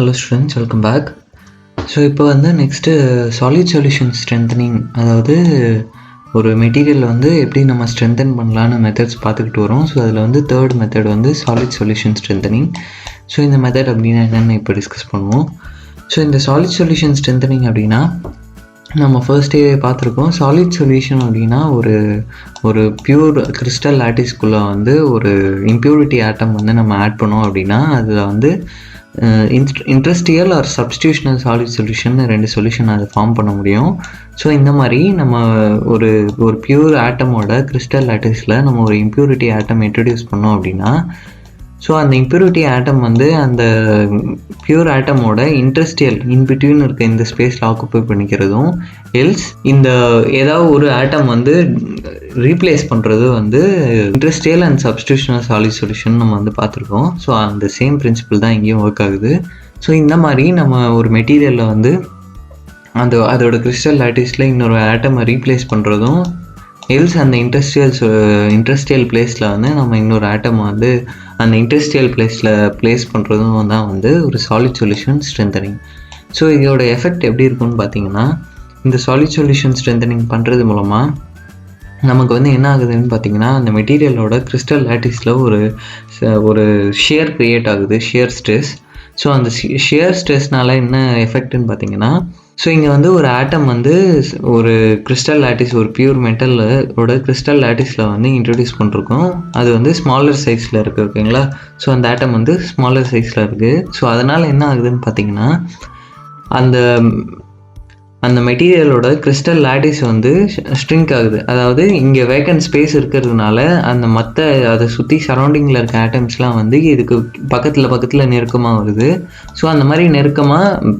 Hello students, welcome back. So இப்போ வந்து next solid solution strengthening, அதாவது ஒரு மெட்டீரியல் வந்து எப்படி நம்ம ஸ்ட்ரென்தன் பண்ணலான்னு மெத்தட்ஸ் பார்த்துக்கிட்டு வரோம். ஸோ அதில் வந்து தேர்ட் மெத்தட் வந்து சாலிட் சொல்யூஷன் ஸ்ட்ரென்தனிங். ஸோ இந்த மெத்தட் அப்படின்னா என்னென்னு இப்போ டிஸ்கஸ் பண்ணுவோம். ஸோ இந்த சாலிட் சொல்யூஷன் ஸ்ட்ரென்தனிங் அப்படின்னா நம்ம ஃபர்ஸ்டே பார்த்துருக்கோம். சாலிட் சொல்யூஷன் அப்படின்னா ஒரு பியூர் கிறிஸ்டல் லாட்டிஸ்குள்ளே வந்து ஒரு இம்ப்யூரிட்டி ஆட்டம் வந்து நம்ம ஆட் பண்ணோம் அப்படின்னா அதில் வந்து இன்ட்ரஸ்டியல் ஆர் சப்ஸ்டியூஷனல் சாலிட் சொல்யூஷன் 2 சொல்யூஷன் அதை ஃபார்ம் பண்ண முடியும். ஸோ இந்த மாதிரி நம்ம ஒரு பியூர் ஆட்டமோட கிறிஸ்டல் லாட்டிஸில் நம்ம ஒரு இம்ப்யூரிட்டி ஆட்டம் இன்ட்ரடியூஸ் பண்ணோம் அப்படின்னா, ஸோ அந்த இம்ப்யூரிட்டி ஆட்டம் வந்து அந்த பியூர் ஆட்டமோட இன்ட்ரஸ்டியல் இன்பிட்வீன் இருக்க இந்த ஸ்பேஸில் ஆக்குப்பை பண்ணிக்கிறதும், எல்ஸ் இந்த ஏதாவது ஒரு ஆட்டம் வந்து ரீப்ளேஸ் பண்ணுறது வந்து இன்ட்ரஸ்டியல் அண்ட் சப்ஸ்டியூஷனல் சாலிட் சொல்யூஷன் நம்ம வந்து பார்த்துருக்கோம். ஸோ அந்த சேம் பிரின்சிபிள் தான் இங்கேயும் ஒர்க் ஆகுது. ஸோ இந்த மாதிரி நம்ம ஒரு மெட்டீரியலில் வந்து அதோட கிறிஸ்டல் லாட்டிஸில் இன்னொரு ஆட்டமை ரீப்ளேஸ் பண்ணுறதும், எல்ஸ் அந்த இன்ட்ரஸ்டியல் பிளேஸில் வந்து நம்ம இன்னொரு ஆட்டம் வந்து அந்த இன்ட்ரஸ்டியல் பிளேஸில் பிளேஸ் பண்ணுறதும் தான் வந்து ஒரு சாலிட் சொல்யூஷன் ஸ்ட்ரென்தனிங். ஸோ இதோட எஃபெக்ட் எப்படி இருக்குன்னு பார்த்தீங்கன்னா, இந்த சாலிட் சொல்யூஷன் ஸ்ட்ரென்தனிங் பண்ணுறது மூலமாக நமக்கு வந்து என்ன ஆகுதுன்னு பார்த்தீங்கன்னா, அந்த மெட்டீரியலோட கிறிஸ்டல் லாட்டிஸில் ஒரு ஷியர் க்ரியேட் ஆகுது, ஷியர் ஸ்ட்ரெஸ். ஸோ அந்த ஷியர் ஸ்ட்ரெஸ்னால என்ன எஃபெக்ட்னு பார்த்தீங்கன்னா, ஸோ இங்கே வந்து ஒரு ஆட்டம் வந்து ஒரு கிறிஸ்டல் லாட்டிஸ், ஒரு பியூர் மெட்டலோட கிறிஸ்டல் லாட்டிஸில் வந்து இன்ட்ரடியூஸ் பண்ணிருக்கோம். அது வந்து ஸ்மாலர் சைஸில் இருக்குது, ஓகேங்களா. ஸோ அந்த ஆட்டம் வந்து ஸ்மாலர் சைஸில் இருக்குது. ஸோ அதனால் என்ன ஆகுதுன்னு பார்த்தீங்கன்னா, அந்த மெட்டீரியலோட கிறிஸ்டல் லாட்டிஸ் வந்து ஸ்ட்ரிங்க் ஆகுது. அதாவது இங்கே வேக்கன்ட் ஸ்பேஸ் இருக்கிறதுனால அந்த அதை சுற்றி சரௌண்டிங்கில் இருக்க ஆட்டம்ஸ்லாம் வந்து இதுக்கு பக்கத்தில் நெருக்கமாக வருது. ஸோ அந்த மாதிரி நெருக்கமாக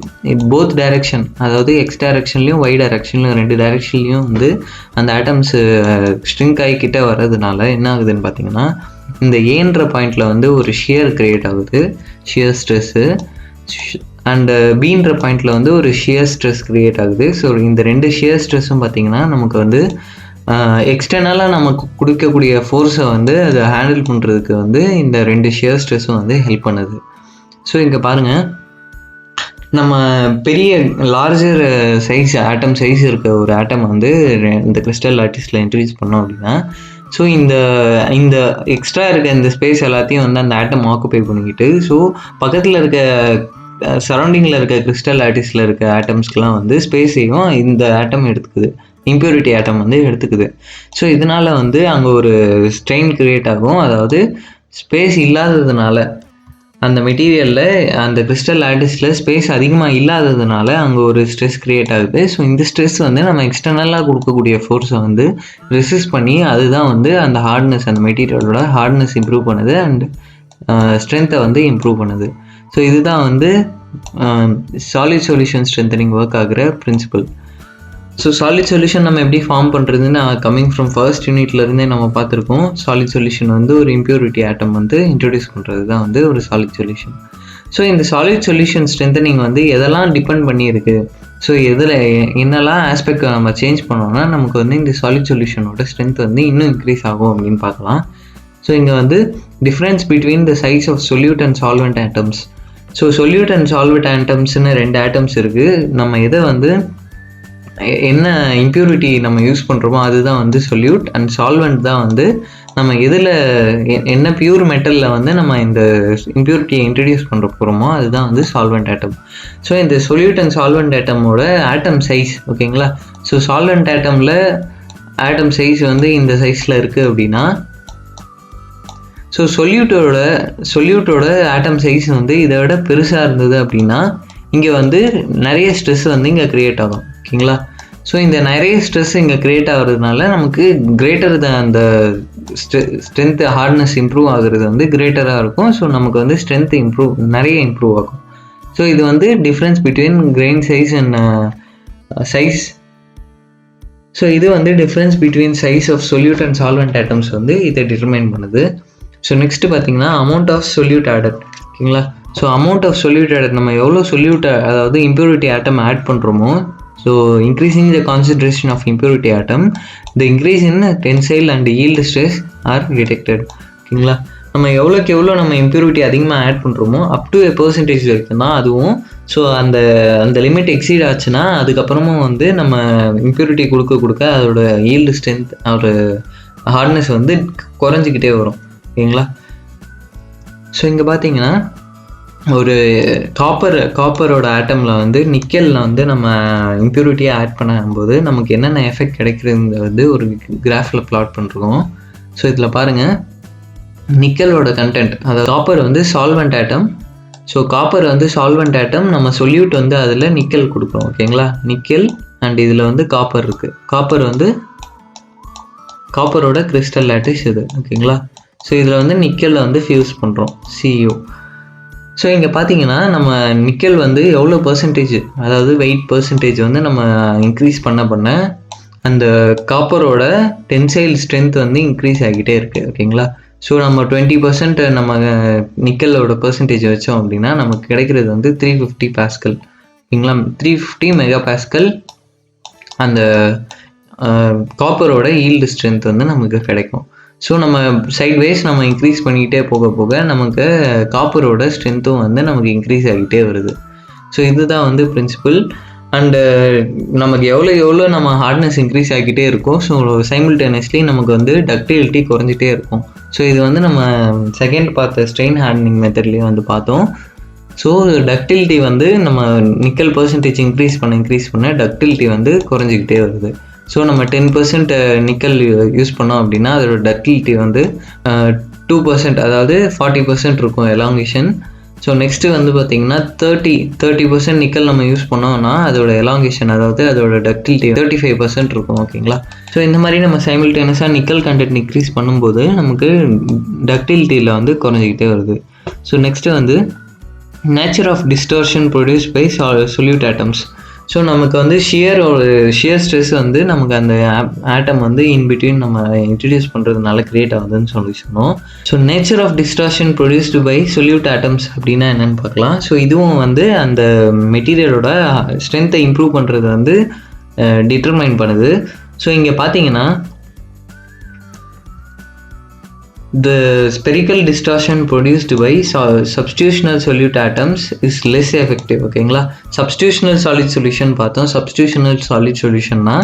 போத் டைரெக்ஷன், அதாவது எக்ஸ் டைரெக்ஷன்லையும் ஒய் டைரெக்ஷன்லையும் 2 டைரெக்ஷன்லையும் வந்து அந்த ஆட்டம்ஸ் ஸ்ட்ரிங்க் ஆகிக்கிட்டே வர்றதுனால என்ன ஆகுதுன்னு பார்த்தீங்கன்னா, இந்த ஏன்ற பாயிண்டில் வந்து ஒரு ஷியர் க்ரியேட் ஆகுது, ஷியர் ஸ்ட்ரெஸ்ஸு. அண்டு பீன்ற பாயிண்டில் வந்து ஒரு ஷியர் ஸ்ட்ரெஸ் க்ரியேட் ஆகுது. ஸோ இந்த 2 ஷியர் ஸ்ட்ரெஸ்ஸும் பார்த்திங்கன்னா நமக்கு வந்து எக்ஸ்டர்னலாக நமக்கு கொடுக்கக்கூடிய ஃபோர்ஸை வந்து அதை ஹேண்டில் பண்ணுறதுக்கு வந்து இந்த 2 ஷியர் ஸ்ட்ரெஸ்ஸும் வந்து ஹெல்ப் பண்ணுது. ஸோ இங்கே பாருங்கள், நம்ம பெரிய லார்ஜர் சைஸ் ஆட்டம் சைஸ் இருக்க ஒரு ஆட்டம் வந்து இந்த கிறிஸ்டல் லாட்டிஸில் இன்ட்ரடியூஸ் பண்ணோம் அப்படின்னா, ஸோ இந்த எக்ஸ்ட்ரா இருக்க இந்த ஸ்பேஸ் எல்லாத்தையும் வந்து அந்த ஆட்டம் ஆக்குப்பை பண்ணிக்கிட்டு, ஸோ பக்கத்தில் இருக்க சரௌண்டிங்கில் இருக்க கிறிஸ்டல் லாட்டிஸில் இருக்க ஆட்டம்ஸ்க்கெலாம் வந்து ஸ்பேஸையும் இந்த ஆட்டம் எடுத்துக்குது, இம்ப்யூரிட்டி ஆட்டம் வந்து எடுத்துக்குது. ஸோ இதனால் வந்து அங்கே ஒரு ஸ்ட்ரெயின் க்ரியேட் ஆகும். அதாவது ஸ்பேஸ் இல்லாததுனால அந்த மெட்டீரியலில் அந்த கிறிஸ்டல் லாட்டிஸில் ஸ்பேஸ் அதிகமாக இல்லாததுனால அங்கே ஒரு ஸ்ட்ரெஸ் க்ரியேட் ஆகுது. ஸோ இந்த ஸ்ட்ரெஸ் வந்து நம்ம எக்ஸ்டர்னலாக கொடுக்கக்கூடிய ஃபோர்ஸை வந்து ரெசிஸ்ட் பண்ணி அதுதான் வந்து அந்த ஹார்ட்னஸ், அந்த மெட்டீரியலோட ஹார்ட்னஸ் இம்ப்ரூவ் பண்ணுது அண்ட் ஸ்ட்ரென்த்தை வந்து இம்ப்ரூவ் பண்ணுது. ஸோ இதுதான் வந்து சாலிட் சொல்யூஷன் ஸ்ட்ரென்தனிங் ஒர்க் ஆகிற பிரின்சிபல். ஸோ சாலிட் சொல்யூஷன் நம்ம எப்படி ஃபார்ம் பண்ணுறதுன்னு கம்மிங் ஃப்ரம் ஃபர்ஸ்ட் யூனிட்லேருந்தே நம்ம பார்த்துருக்கோம். சாலிட் சொல்யூஷன் வந்து ஒரு இம்ப்யூரிட்டி ஆட்டம் வந்து இன்ட்ரடியூஸ் பண்ணுறது தான் வந்து ஒரு சாலிட் சொல்யூஷன். ஸோ இந்த சாலிட் சொல்யூஷன் ஸ்ட்ரென்தனிங் வந்து எதெல்லாம் டிபெண்ட் பண்ணியிருக்கு, ஸோ எதில் என்னெல்லாம் ஆஸ்பெக்ட் நம்ம சேஞ்ச் பண்ணோம்னா நமக்கு வந்து இந்த சாலிட் சொல்யூஷனோட ஸ்ட்ரென்த் வந்து இன்னும் இன்க்ரீஸ் ஆகும் அப்படின்னு பார்க்கலாம். ஸோ இங்கே வந்து difference between the size of solute and solvent atoms. So solute and solvent ஆட்டம்ஸ்னு 2 ஆட்டம்ஸ் இருக்குது. நம்ம எதை வந்து என்ன இம்ப்யூரிட்டி நம்ம யூஸ் பண்ணுறோமோ அதுதான் வந்து சொல்யூட், அண்ட் சால்வெண்ட் தான் வந்து நம்ம எதில் என்ன பியூர் மெட்டலில் வந்து நம்ம இந்த இம்ப்யூரிட்டியை இன்ட்ரடியூஸ் பண்ணுற போகிறோமோ அதுதான் வந்து சால்வெண்ட் ஆட்டம். ஸோ இந்த சொல்யூட் அண்ட் சால்வெண்ட் ஆட்டமோட ஆட்டம் சைஸ், ஓகேங்களா. ஸோ சால்வெண்ட் ஆட்டமில் ஆட்டம் சைஸ் வந்து இந்த சைஸில் இருக்குது அப்படின்னா, ஸோ சொல்யூட்டோட ஆட்டம் சைஸ் வந்து இதை விட பெருசாக இருந்தது அப்படின்னா இங்கே வந்து நிறைய ஸ்ட்ரெஸ் வந்து இங்கே க்ரியேட் ஆகும், ஓகேங்களா. ஸோ இந்த நிறைய ஸ்ட்ரெஸ் இங்கே க்ரியேட் ஆகிறதுனால நமக்கு கிரேட்டர் அந்த ஸ்ட்ரென்த்து ஹார்ட்னஸ் இம்ப்ரூவ் ஆகுறது வந்து கிரேட்டராக இருக்கும். ஸோ நமக்கு வந்து ஸ்ட்ரென்த் நிறைய இம்ப்ரூவ் ஆகும். ஸோ இது வந்து difference between grain size and size. So இது வந்து difference between size of solute and solvent atoms வந்து இதை டிட்டர்மைன் பண்ணுது. ஸோ நெக்ஸ்ட்டு பார்த்தீங்கன்னா அமௌண்ட் ஆஃப் சொல்யூட் ஆடட், ஓகேங்களா. So amount of solute added, நம்ம எவ்வளோ சொல்யூட் அதாவது இம்ப்யூரிட்டி ஆட்டம் ஆட் பண்ணுறோமோ, so increasing the concentration of impurity atom, the increase in tensile and yield stress are detected, ஓகேங்களா. நம்ம எவ்வளோக்கு எவ்வளோ நம்ம இம்ப்யூரிட்டி அதிகமாக ஆட் பண்ணுறோமோ அப் டு a percentage வரைக்கும் தான் அதுவும். ஸோ அந்த அந்த லிமிட் எக்ஸீட் ஆச்சுன்னா அதுக்கப்புறமும் வந்து நம்ம இம்ப்யூரிட்டி கொடுக்க அதோட ஈல்டு ஸ்ட்ரென்த் ஒரு ஹார்ட்னஸ் வந்து குறைஞ்சிக்கிட்டே வரும். ஓகேங்களா? ஸோ இங்கே பார்த்தீங்கன்னா ஒரு காப்பரோட ஆட்டமில் வந்து நிக்கலில் வந்து நம்ம இம்ப்யூரிட்டியை ஆட் பண்ணும்போது நமக்கு என்னென்ன எஃபெக்ட் கிடைக்கிறதுங்கிறது வந்து ஒரு கிராஃபில் பிளாட் பண்ணுறோம். ஸோ இதில் பாருங்கள், நிக்கலோட கண்டென்ட், அதாவது காப்பர் வந்து சால்வெண்ட் ஆட்டம். ஸோ காப்பர் வந்து சால்வெண்ட் ஆட்டம், நம்ம சொல்யூட் வந்து அதில் நிக்கல் கொடுக்குறோம். ஓகேங்களா? நிக்கல் அண்ட் இதில் வந்து காப்பர் இருக்குது. காப்பர் வந்து காப்பரோட கிறிஸ்டல் லேட்டிஸ் இது. ஓகேங்களா? ஸோ இதில் வந்து நிக்கலில் வந்து ஃபியூஸ் பண்ணுறோம், Cu. ஸோ இங்கே பார்த்தீங்கன்னா நம்ம நிக்கல் வந்து எவ்வளோ பர்சன்டேஜ், அதாவது வெயிட் பர்சன்டேஜ் வந்து நம்ம இன்க்ரீஸ் பண்ண அந்த காப்பரோட டென்சைல் ஸ்ட்ரென்த் வந்து இன்க்ரீஸ் ஆகிட்டே இருக்குது. ஓகேங்களா? ஸோ நம்ம 20% நம்ம நிக்கலோட பர்சன்டேஜ் வச்சோம் அப்படின்னா நமக்கு கிடைக்கிறது வந்து 350 பாஸ்கல். ஓகேங்களா? 350 மெகா பாஸ்கல் அந்த காப்பரோட ஈல்டு ஸ்ட்ரென்த் வந்து நமக்கு கிடைக்கும். ஸோ நம்ம சைட்வைஸ் நம்ம இன்க்ரீஸ் பண்ணிக்கிட்டே போக நமக்கு காப்பரோட ஸ்ட்ரென்த்தும் வந்து நமக்கு இன்க்ரீஸ் ஆகிட்டே வருது. ஸோ இதுதான் வந்து பிரின்சிபல். அண்டு நமக்கு எவ்வளோ நம்ம ஹார்ட்னஸ் இன்க்ரீஸ் ஆகிக்கிட்டே இருக்கும். ஸோ சைமில்டேனியஸ்லி நமக்கு வந்து டக்டிலிட்டி குறைஞ்சிட்டே இருக்கும். ஸோ இது வந்து நம்ம செகண்ட் பார்த்த ஸ்ட்ரெயின் ஹேண்ட்லிங் மெத்தட்லேயும் வந்து பார்த்தோம். ஸோ டக்டிலிட்டி வந்து நம்ம நிக்கல் பர்சன்டேஜ் இன்க்ரீஸ் பண்ண டக்டிலிட்டி வந்து குறைஞ்சிக்கிட்டே வருது. ஸோ நம்ம 10% நிக்கல் யூஸ் பண்ணோம் அப்படின்னா அதோட டக்டிலிட்டி வந்து 2%, அதாவது 40% இருக்கும் எலாங்கேஷன். ஸோ நெக்ஸ்ட்டு வந்து பார்த்திங்கன்னா 30% நிக்கல் நம்ம யூஸ் பண்ணோம்னா அதோட எலாங்கேஷன், அதாவது அதோட டக்டிலிட்டி 35% இருக்கும். ஓகேங்களா? ஸோ இந்த மாதிரி நம்ம சைமில்டேனியஸாக நிக்கல் கண்டென்ட் இன்க்ரீஸ் பண்ணும்போது நமக்கு டக்டிலிட்டியில் வந்து குறைஞ்சிக்கிட்டே வருது. ஸோ நெக்ஸ்ட்டு வந்து nature of distortion produce by solute atoms. So நமக்கு வந்து ஷியர் ஸ்ட்ரெஸ் வந்து நமக்கு அந்த ஆட்டம் வந்து இன்பிட்வீன் நம்ம இன்ட்ரடியூஸ் பண்ணுறதுனால க்ரியேட் ஆகுதுன்னு சொன்னோம். So nature of distortion produced by solute atoms அப்படின்னா என்னென்னு பார்க்கலாம். ஸோ இதுவும் வந்து அந்த மெட்டீரியலோட ஸ்ட்ரென்த்தை இம்ப்ரூவ் பண்ணுறது வந்து டிட்டர்மைன் பண்ணுது. ஸோ இங்கே பார்த்தீங்கன்னா the spherical distortion produced by substitutional solute atoms is less effective. ஓகேங்களா? substitutional solid solution பார்த்தோம். substitutional solid solutionனா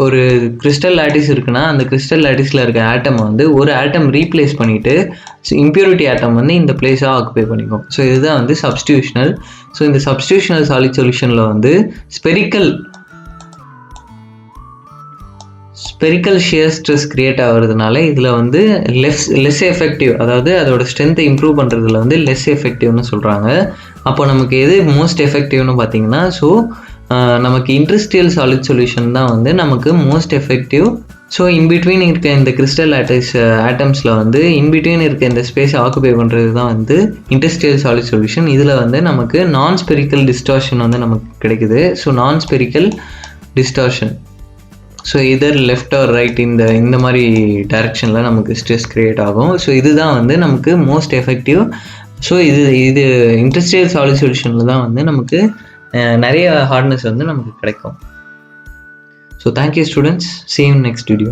ஒரு கிறிஸ்டல் லாட்டிஸ் இருக்குன்னா அந்த கிறிஸ்டல் லாட்டிஸில் இருக்க ஆட்டம் வந்து ஒரு ஆட்டம் ரீப்ளேஸ் பண்ணிவிட்டு இம்ப்யூரிட்டி ஆட்டம் வந்து இந்த பிளேஸாக ஆக்குபை பண்ணிக்கும். ஸோ இதுதான் வந்து சப்ஸ்டியூஷனல். ஸோ இந்த சப்ஸ்டியூஷனல் சாலிட் சொல்யூஷனில் வந்து ஸ்பெரிக்கல் ஷியர் ஸ்ட்ரெஸ் கிரியேட் ஆகிறதுனால இதில் வந்து லெஸ் எஃபெக்டிவ், அதாவது அதோட ஸ்ட்ரென்த்தை இம்ப்ரூவ் பண்ணுறதுல வந்து லெஸ் எஃபெக்டிவ்னு சொல்கிறாங்க. அப்போ நமக்கு எது மோஸ்ட் எஃபெக்டிவ்னு பார்த்தீங்கன்னா, ஸோ நமக்கு இண்டஸ்ட்ரியல் சாலிட் சொல்யூஷன் தான் வந்து நமக்கு மோஸ்ட் எஃபெக்டிவ். ஸோ இன்பிட்வீன் இருக்க இந்த கிறிஸ்டல் ஆட்டம்ஸில் வந்து இன்பிட்வீன் இருக்க இந்த ஸ்பேஸை ஆக்குபை பண்ணுறது தான் வந்து இண்டஸ்ட்ரியல் சாலிட் சொல்யூஷன். இதில் வந்து நமக்கு நான் ஸ்பெரிக்கல் டிஸ்டார்ஷன் வந்து நமக்கு கிடைக்குது. ஸோ நான் ஸ்பெரிக்கல் டிஸ்டார்ஷன், ஸோ இதர் லெஃப்ட் ஆர் ரைட் இந்த மாதிரி டைரெக்ஷனில் நமக்கு ஸ்ட்ரெஸ் க்ரியேட் ஆகும். ஸோ இதுதான் வந்து நமக்கு மோஸ்ட் எஃபெக்டிவ். ஸோ இது இண்டஸ்ட்ரியல் சாலிட் சொல்யூஷனில் தான் வந்து நமக்கு நிறைய ஹார்ட்னஸ் வந்து நமக்கு கிடைக்கும். So thank you students, see you in next video.